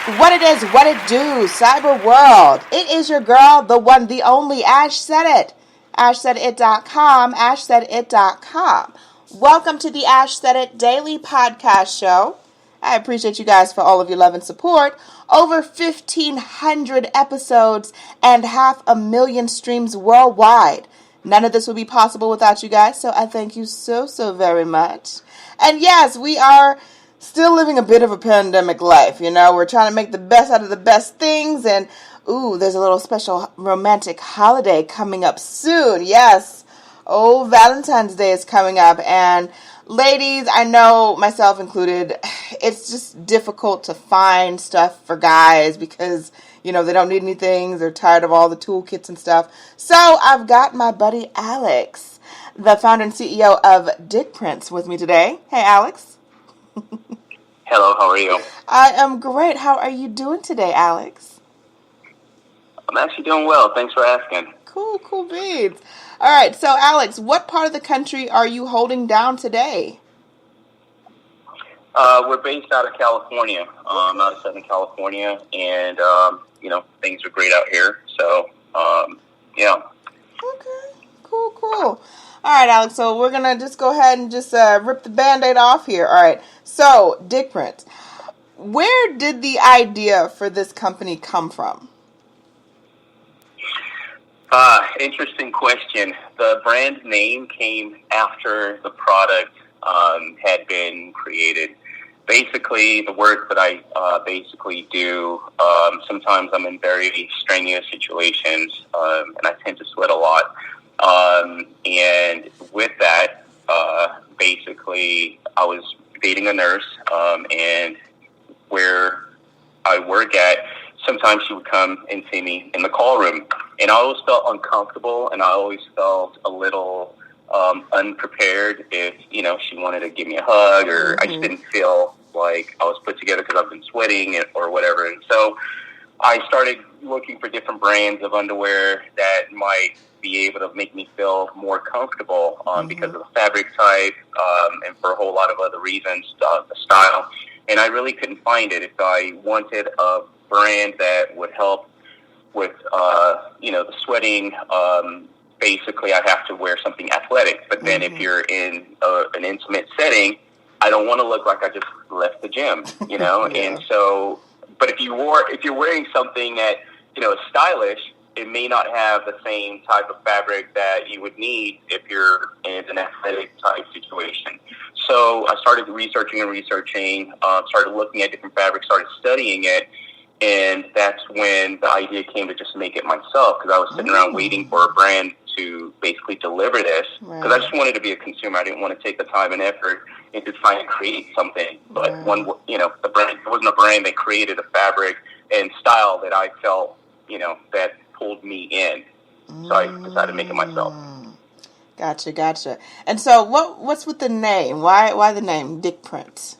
What it is, what it do, cyber world. It is your girl, the one, the only, Ash said it. AshSaidIt.com, AshSaidIt.com. Welcome to the Ash Said It Daily Podcast Show. I appreciate you guys for all of your love and support. Over 1,500 episodes and 500,000 streams worldwide. None of this would be possible without you guys, so I thank you so very much. And yes, we are still living a bit of a pandemic life, We're trying to make the best out of the best things, and there's a little special romantic holiday coming up soon. Yes. Oh, Valentine's Day is coming up, and ladies, I know myself included, it's just difficult to find stuff for guys because, they don't need anything. They're tired of all the toolkits and stuff. So I've got my buddy Alex, the founder and CEO of DickPrint, with me today. Hey, Alex. Hello, how are you? I am great. How are you doing today, Alex? I'm actually doing well. Thanks for asking. Cool beans. All right, so Alex, what part of the country are you holding down today? We're based out of California, out of Southern California, and, things are great out here. So, yeah. Okay, cool. All right, Alex, so we're going to just go ahead and just rip the Band-Aid off here. All right, so DickPrint, where did the idea for this company come from? Interesting question. The brand name came after the product had been created. Basically, the work that I do, sometimes I'm in very strenuous situations, and I tend to sweat a lot. And with that, basically, I was dating a nurse, and where I work at, sometimes she would come and see me in the call room, and I always felt uncomfortable, and I always felt a little unprepared if, she wanted to give me a hug, or I just didn't feel like I was put together because I've been sweating or whatever. And so I started looking for different brands of underwear that might be able to make me feel more comfortable because of the fabric type and for a whole lot of other reasons, the style. And I really couldn't find it. If I wanted a brand that would help with, the sweating, basically I have to wear something athletic. But then if you're in an intimate setting, I don't want to look like I just left the gym, Yeah. And so, but if you're wearing something that, is stylish, it may not have the same type of fabric that you would need if you're in an athletic type situation. So I started researching, started looking at different fabrics, started studying it. And that's when the idea came to just make it myself, because I was sitting around waiting for a brand to basically deliver this, because I just wanted to be a consumer. I didn't want to take the time and effort into trying to create something. But the brand, it wasn't a brand that created a fabric and style that I felt, that pulled me in. So I decided to make it myself. Gotcha. And so what's with the name? Why the name DickPrint?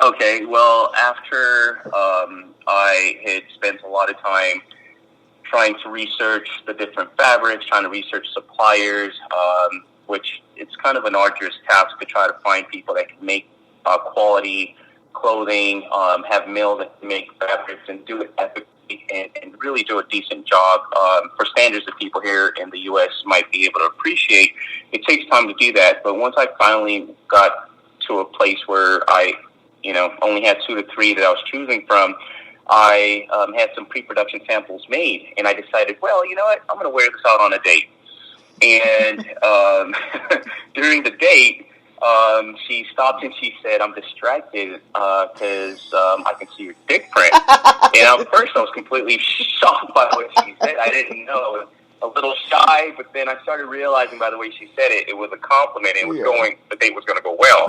Okay, well, after I had spent a lot of time trying to research the different fabrics, trying to research suppliers, which it's kind of an arduous task to try to find people that can make quality clothing, have mills that can make fabrics and do it ethically and really do a decent job for standards that people here in the U.S. might be able to appreciate. It takes time to do that, but once I finally got to a place where I only had 2 to 3 that I was choosing from, I had some pre-production samples made, and I decided, well, you know what, I'm going to wear this out on a date. And during the date, she stopped and she said, I'm distracted because I can see your dick print. And at first I was completely shocked by what she said. I didn't know. A little shy, but then I started realizing by the way she said it, it was a compliment. It was the date was going to go well.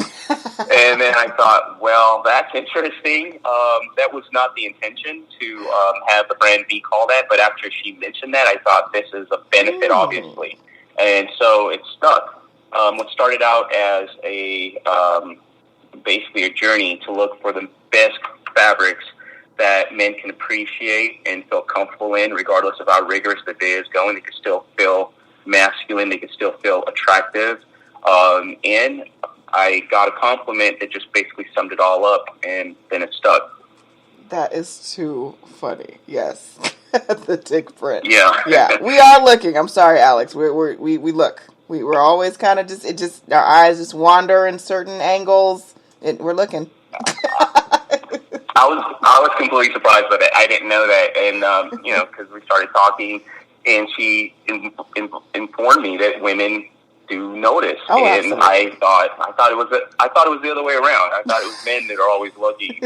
And then I thought, well, that's interesting. That was not the intention to have the brand be called that, but after she mentioned that, I thought this is a benefit, obviously. And so it stuck. What started out as basically a journey to look for the best fabrics that men can appreciate and feel comfortable in, regardless of how rigorous the day is going. They can still feel masculine. They can still feel attractive. And I got a compliment that just basically summed it all up, and then it stuck. That is too funny. Yes. The DickPrint. Yeah. Yeah, we are looking. I'm sorry, Alex. We look. We're always kind of our eyes just wander in certain angles. We're looking. I was completely surprised by that. I didn't know that, and because we started talking, and she informed me that women do notice, Oh, and absolutely. I thought it was the other way around. I thought it was men that are always looking,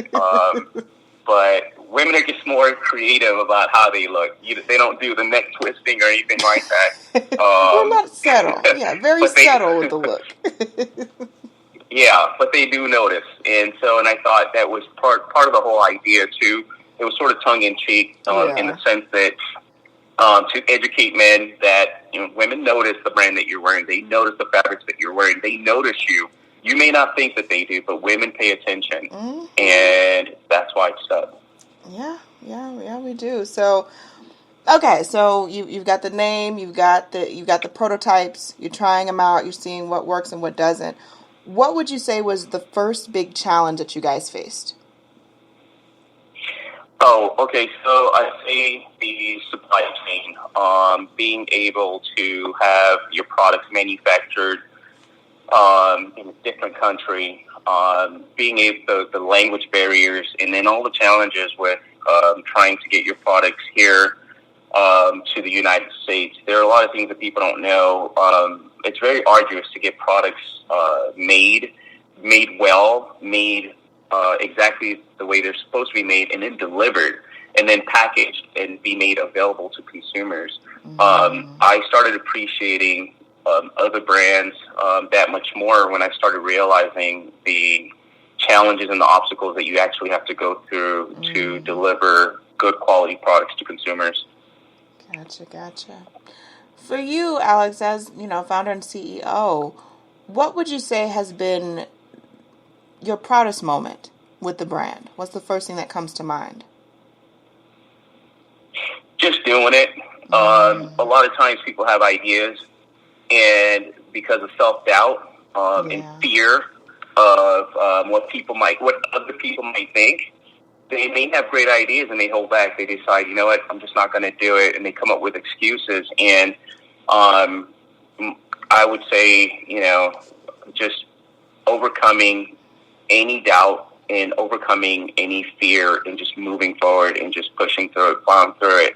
but women are just more creative about how they look. They don't do the neck twisting or anything like that. We're not subtle. Yeah, very subtle with the look. Yeah, but they do notice, and I thought that was part of the whole idea too. It was sort of tongue in cheek, in the sense that to educate men that women notice the brand that you're wearing, they notice the fabrics that you're wearing, they notice you. You may not think that they do, but women pay attention, and that's why it's stuck. Yeah, we do. So, okay, so you've got the name, you've got the prototypes, you're trying them out, you're seeing what works and what doesn't. What would you say was the first big challenge that you guys faced? Oh, okay. So I say the supply chain, being able to have your products manufactured in a different country, being able the language barriers, and then all the challenges with trying to get your products here to the United States. There are a lot of things that people don't know. It's very arduous to get products made well, made exactly the way they're supposed to be made, and then delivered, and then packaged and be made available to consumers. I started appreciating other brands that much more when I started realizing the challenges and the obstacles that you actually have to go through to deliver good quality products to consumers. Gotcha. For you, Alex, as founder and CEO, what would you say has been your proudest moment with the brand? What's the first thing that comes to mind? Just doing it. A lot of times people have ideas, and because of self-doubt and fear of what other people might think, they may have great ideas and they hold back. They decide, you know what, I'm just not going to do it, and they come up with excuses. And I would say, just overcoming any doubt and overcoming any fear and just moving forward and just pushing through it, plowing through it.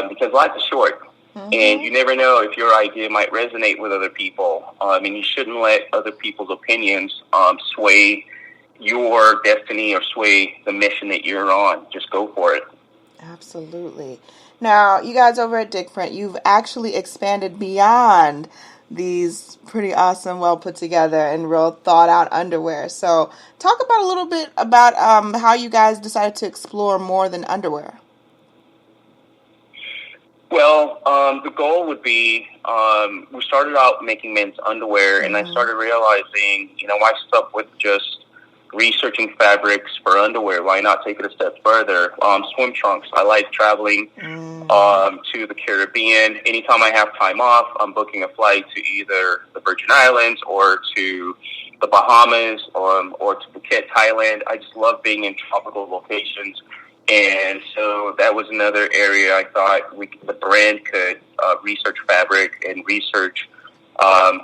Because life is short, and you never know if your idea might resonate with other people. And you shouldn't let other people's opinions sway your destiny or sway the mission that you're on. Just go for it. Absolutely. Now, you guys over at DickPrint, you've actually expanded beyond these pretty awesome, well put together and real thought out underwear. So talk about a little bit about how you guys decided to explore more than underwear. Well, the goal would be, we started out making men's underwear, and I started realizing, why stop with just researching fabrics for underwear? Why not take it a step further? Swim trunks. I like traveling to the Caribbean. Anytime I have time off, I'm booking a flight to either the Virgin Islands or to the Bahamas or to Phuket, Thailand. I just love being in tropical locations. And so that was another area I thought the brand could research fabric and research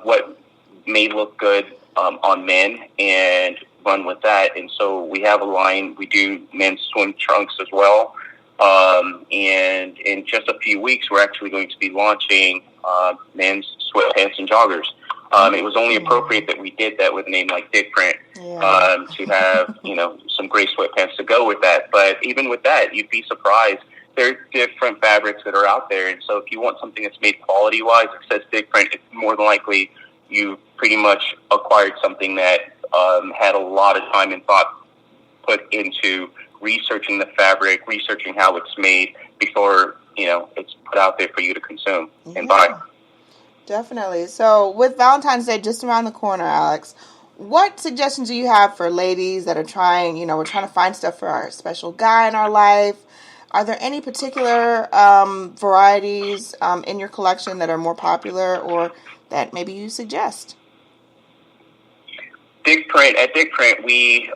what may look good on men and run with that. And so we have a line. We do men's swim trunks as well. And in just a few weeks, we're actually going to be launching men's sweatpants and joggers. It was only appropriate that we did that with a name like DickPrint to have, some great sweatpants to go with that. But even with that, you'd be surprised. There are different fabrics that are out there. And so if you want something that's made quality-wise, it says DickPrint, it's more than likely you pretty much acquired something that had a lot of time and thought put into researching the fabric, researching how it's made before, it's put out there for you to consume and buy. Definitely. So with Valentine's Day just around the corner, Alex, what suggestions do you have for ladies that are trying, we're trying to find stuff for our special guy in our life? Are there any particular varieties in your collection that are more popular or that maybe you suggest? DickPrint, we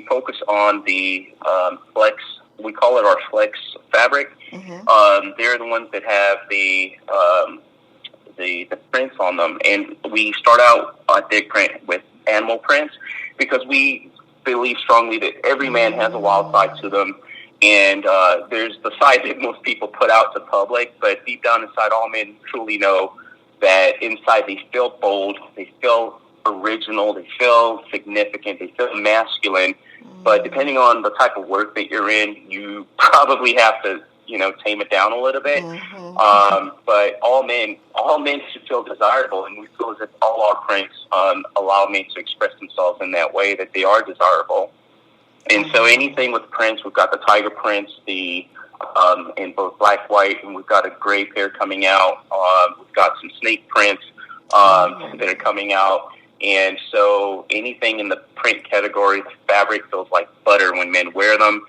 focus on the flex. We call it our flex fabric. Mm-hmm. They're the ones that have the prints on them, and we start out at DickPrint with animal prints because we believe strongly that every man has a wild side to them, and there's the side that most people put out to public, but deep down inside, all men truly know that inside they feel bold, they feel original, they feel significant, they feel masculine. But depending on the type of work that you're in, you probably have to, tame it down a little bit. But all men should feel desirable, and we feel as if all our prints allow men to express themselves in that way, that they are desirable. And so anything with prints, we've got the tiger prints, in both black, white, and we've got a gray pair coming out. We've got some snake prints that are coming out. And so anything in the print category, the fabric feels like butter when men wear them.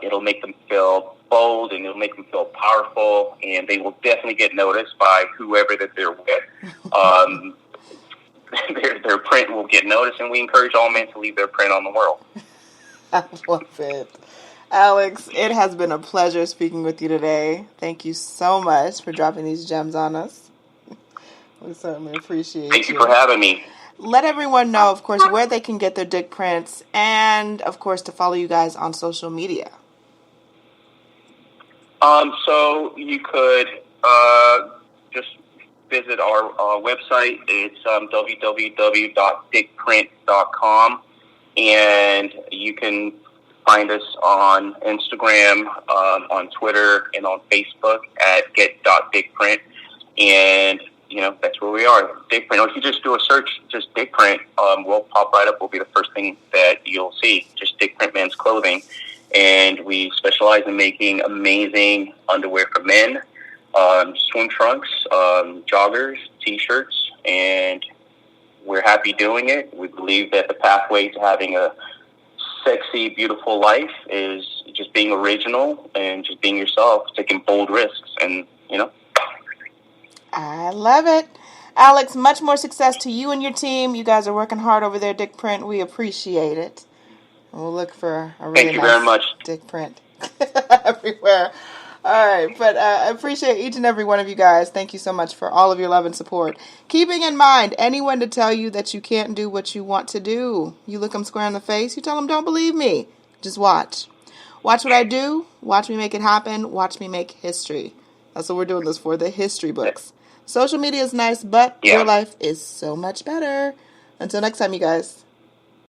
It'll make them feel bold, and it'll make them feel powerful, and they will definitely get noticed by whoever that they're with. Their print will get noticed, and we encourage all men to leave their print on the world. I love it. Alex, it has been a pleasure speaking with you today. Thank you so much for dropping these gems on us. We certainly appreciate it. Thank you for having me. Let everyone know, of course, where they can get their dick prints and, of course, to follow you guys on social media. So you could just visit our website. It's www.dickprint.com, and you can find us on Instagram, on Twitter, and on Facebook at get.dickprint. And that's where we are, DickPrint. Or if you just do a search, just DickPrint, we'll pop right up. We'll be the first thing that you'll see, just DickPrint men's clothing. And we specialize in making amazing underwear for men, swim trunks, joggers, T-shirts, and we're happy doing it. We believe that the pathway to having a sexy, beautiful life is just being original and just being yourself, taking bold risks, and, I love it. Alex, much more success to you and your team. You guys are working hard over there, DickPrint. We appreciate it. We'll look for a really nice DickPrint everywhere. All right, but I appreciate each and every one of you guys. Thank you so much for all of your love and support. Keeping in mind, anyone to tell you that you can't do what you want to do, you look them square in the face, you tell them, don't believe me. Just watch. Watch what I do. Watch me make it happen. Watch me make history. That's what we're doing this for, the history books. Social media is nice, but your life is so much better. Until next time, you guys.